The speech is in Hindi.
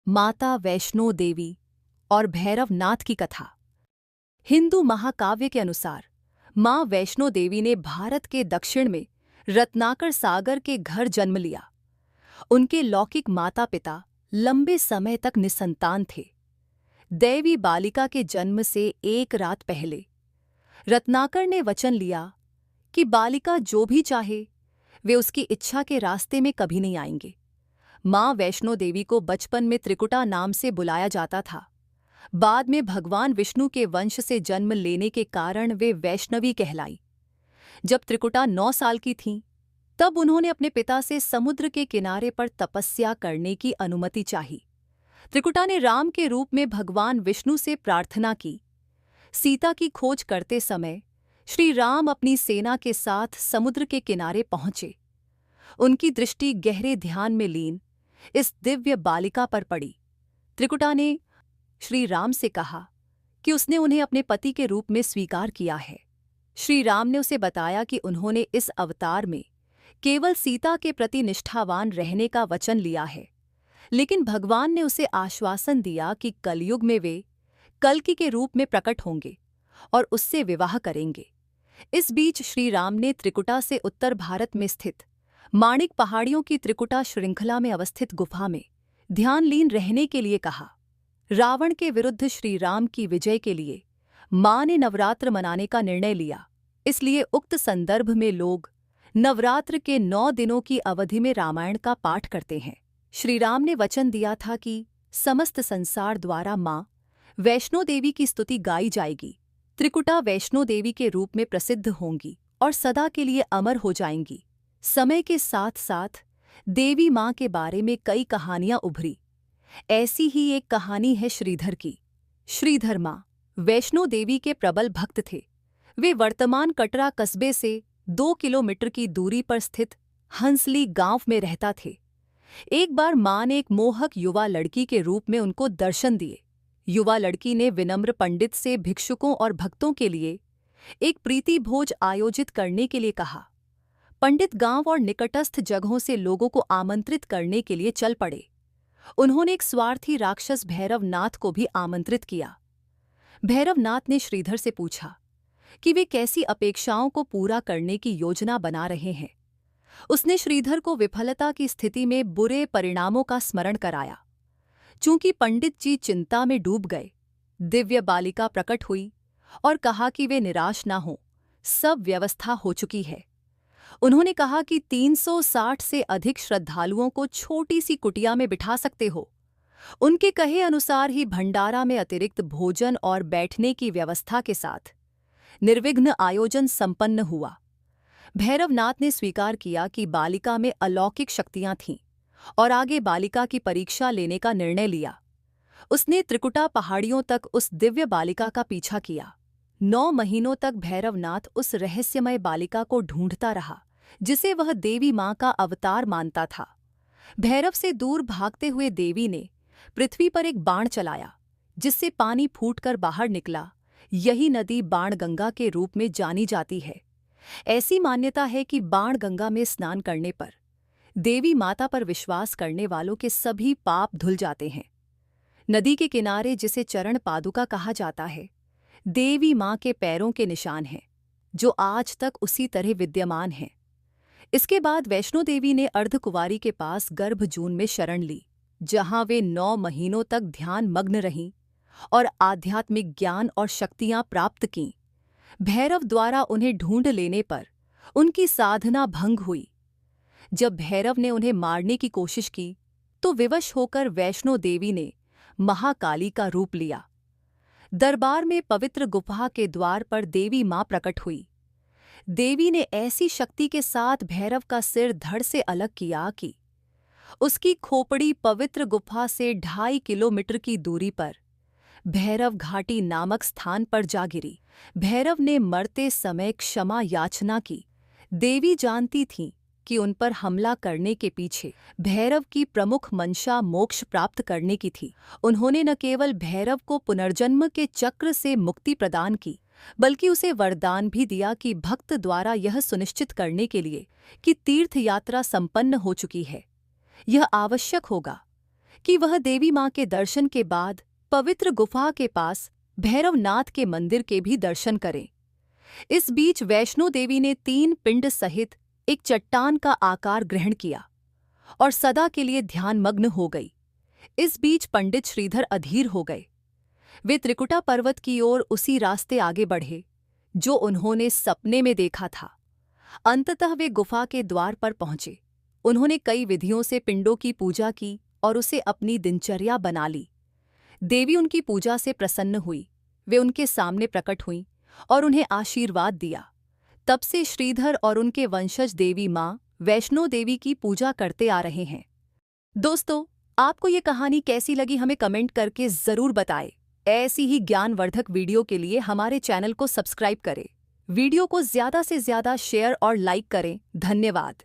माता वैष्णो देवी और भैरवनाथ की कथा। हिंदू महाकाव्य के अनुसार मां वैष्णो देवी ने भारत के दक्षिण में रत्नाकर सागर के घर जन्म लिया। उनके लौकिक माता पिता लंबे समय तक निसंतान थे। दैवी बालिका के जन्म से एक रात पहले रत्नाकर ने वचन लिया कि बालिका जो भी चाहे वे उसकी इच्छा के रास्ते में कभी नहीं आएंगे। मां वैष्णो देवी को बचपन में त्रिकुटा नाम से बुलाया जाता था। बाद में भगवान विष्णु के वंश से जन्म लेने के कारण वे वैष्णवी कहलाई। जब त्रिकुटा 9 साल की थीं, तब उन्होंने अपने पिता से समुद्र के किनारे पर तपस्या करने की अनुमति चाही। त्रिकुटा ने राम के रूप में भगवान विष्णु से प्रार्थना की। सीता की खोज करते समय श्री राम अपनी सेना के साथ समुद्र के किनारे पहुंचे। उनकी दृष्टि गहरे ध्यान में लीन इस दिव्य बालिका पर पड़ी। त्रिकुटा ने श्री राम से कहा कि उसने उन्हें अपने पति के रूप में स्वीकार किया है। श्री राम ने उसे बताया कि उन्होंने इस अवतार में केवल सीता के प्रति निष्ठावान रहने का वचन लिया है, लेकिन भगवान ने उसे आश्वासन दिया कि कलयुग में वे कल्कि के रूप में प्रकट होंगे और उससे विवाह करेंगे। इस बीच श्री राम ने त्रिकुटा से उत्तर भारत में स्थित माणिक पहाड़ियों की त्रिकुटा श्रृंखला में अवस्थित गुफा में ध्यानलीन रहने के लिए कहा। रावण के विरुद्ध श्री राम की विजय के लिए मां ने नवरात्र मनाने का निर्णय लिया। इसलिए उक्त संदर्भ में लोग नवरात्र के 9 दिनों की अवधि में रामायण का पाठ करते हैं। श्री राम ने वचन दिया था कि समस्त संसार द्वारा मां वैष्णो देवी की स्तुति गाई जाएगी। त्रिकुटा वैष्णो देवी के रूप में प्रसिद्ध होंगी और सदा के लिए अमर हो जाएंगी। समय के साथ साथ देवी मां के बारे में कई कहानियां उभरी। ऐसी ही एक कहानी है श्रीधर की। श्रीधर मां वैष्णो देवी के प्रबल भक्त थे। वे वर्तमान कटरा कस्बे से 2 किलोमीटर की दूरी पर स्थित हंसली गांव में रहता थे। एक बार मां ने एक मोहक युवा लड़की के रूप में उनको दर्शन दिए। युवा लड़की ने विनम्र पंडित से भिक्षुकों और भक्तों के लिए एक प्रीति भोज आयोजित करने के लिए कहा। पंडित गांव और निकटस्थ जगहों से लोगों को आमंत्रित करने के लिए चल पड़े। उन्होंने एक स्वार्थी राक्षस भैरवनाथ को भी आमंत्रित किया। भैरवनाथ ने श्रीधर से पूछा कि वे कैसी अपेक्षाओं को पूरा करने की योजना बना रहे हैं। उसने श्रीधर को विफलता की स्थिति में बुरे परिणामों का स्मरण कराया। चूंकि पंडित जी चिंता में डूब गए, दिव्य बालिका प्रकट हुई और कहा कि वे निराश ना हों, सब व्यवस्था हो चुकी है। उन्होंने कहा कि 360 से अधिक श्रद्धालुओं को छोटी सी कुटिया में बिठा सकते हो। उनके कहे अनुसार ही भंडारा में अतिरिक्त भोजन और बैठने की व्यवस्था के साथ निर्विघ्न आयोजन संपन्न हुआ। भैरवनाथ ने स्वीकार किया कि बालिका में अलौकिक शक्तियां थीं और आगे बालिका की परीक्षा लेने का निर्णय लिया। उसने त्रिकुटा पहाड़ियों तक उस दिव्य बालिका का पीछा किया। 9 महीनों तक भैरवनाथ उस रहस्यमय बालिका को ढूंढता रहा, जिसे वह देवी मां का अवतार मानता था। भैरव से दूर भागते हुए देवी ने पृथ्वी पर एक बाण चलाया, जिससे पानी फूटकर बाहर निकला। यही नदी बाणगंगा के रूप में जानी जाती है। ऐसी मान्यता है कि बाणगंगा में स्नान करने पर देवी माता पर विश्वास करने वालों के सभी पाप धुल जाते हैं। नदी के किनारे, जिसे चरण पादुका कहा जाता है, देवी मां के पैरों के निशान हैं, जो आज तक उसी तरह विद्यमान हैं। इसके बाद वैष्णो देवी ने अर्धकुंवारी के पास गर्भजून में शरण ली, जहां वे 9 महीनों तक ध्यान मग्न रहीं और आध्यात्मिक ज्ञान और शक्तियां प्राप्त कीं। भैरव द्वारा उन्हें ढूंढ लेने पर उनकी साधना भंग हुई। जब भैरव ने उन्हें मारने की कोशिश की, तो विवश होकर वैष्णो देवी ने महाकाली का रूप लिया। दरबार में पवित्र गुफा के द्वार पर देवी मां प्रकट हुई। देवी ने ऐसी शक्ति के साथ भैरव का सिर धड़ से अलग किया कि उसकी खोपड़ी पवित्र गुफा से 2.5 किलोमीटर की दूरी पर भैरव घाटी नामक स्थान पर जा गिरी। भैरव ने मरते समय क्षमा याचना की। देवी जानती थीं कि उन पर हमला करने के पीछे भैरव की प्रमुख मंशा मोक्ष प्राप्त करने की थी। उन्होंने न केवल भैरव को पुनर्जन्म के चक्र से मुक्ति प्रदान की, बल्कि उसे वरदान भी दिया कि भक्त द्वारा यह सुनिश्चित करने के लिए कि तीर्थ यात्रा संपन्न हो चुकी है, यह आवश्यक होगा कि वह देवी मां के दर्शन के बाद पवित्र गुफा के पास भैरवनाथ के मंदिर के भी दर्शन करें। इस बीच वैष्णो देवी ने 3 पिंड सहित एक चट्टान का आकार ग्रहण किया और सदा के लिए ध्यानमग्न हो गई। इस बीच पंडित श्रीधर अधीर हो गए। वे त्रिकुटा पर्वत की ओर उसी रास्ते आगे बढ़े जो उन्होंने सपने में देखा था। अंततः वे गुफा के द्वार पर पहुंचे। उन्होंने कई विधियों से पिंडों की पूजा की और उसे अपनी दिनचर्या बना ली। देवी उनकी पूजा से प्रसन्न हुई। वे उनके सामने प्रकट हुईं और उन्हें आशीर्वाद दिया। तब से श्रीधर और उनके वंशज देवी मां वैष्णो देवी की पूजा करते आ रहे हैं। दोस्तों, आपको ये कहानी कैसी लगी हमें कमेंट करके ज़रूर बताएं। ऐसी ही ज्ञानवर्धक वीडियो के लिए हमारे चैनल को सब्सक्राइब करें। वीडियो को ज़्यादा से ज़्यादा शेयर और लाइक करें। धन्यवाद।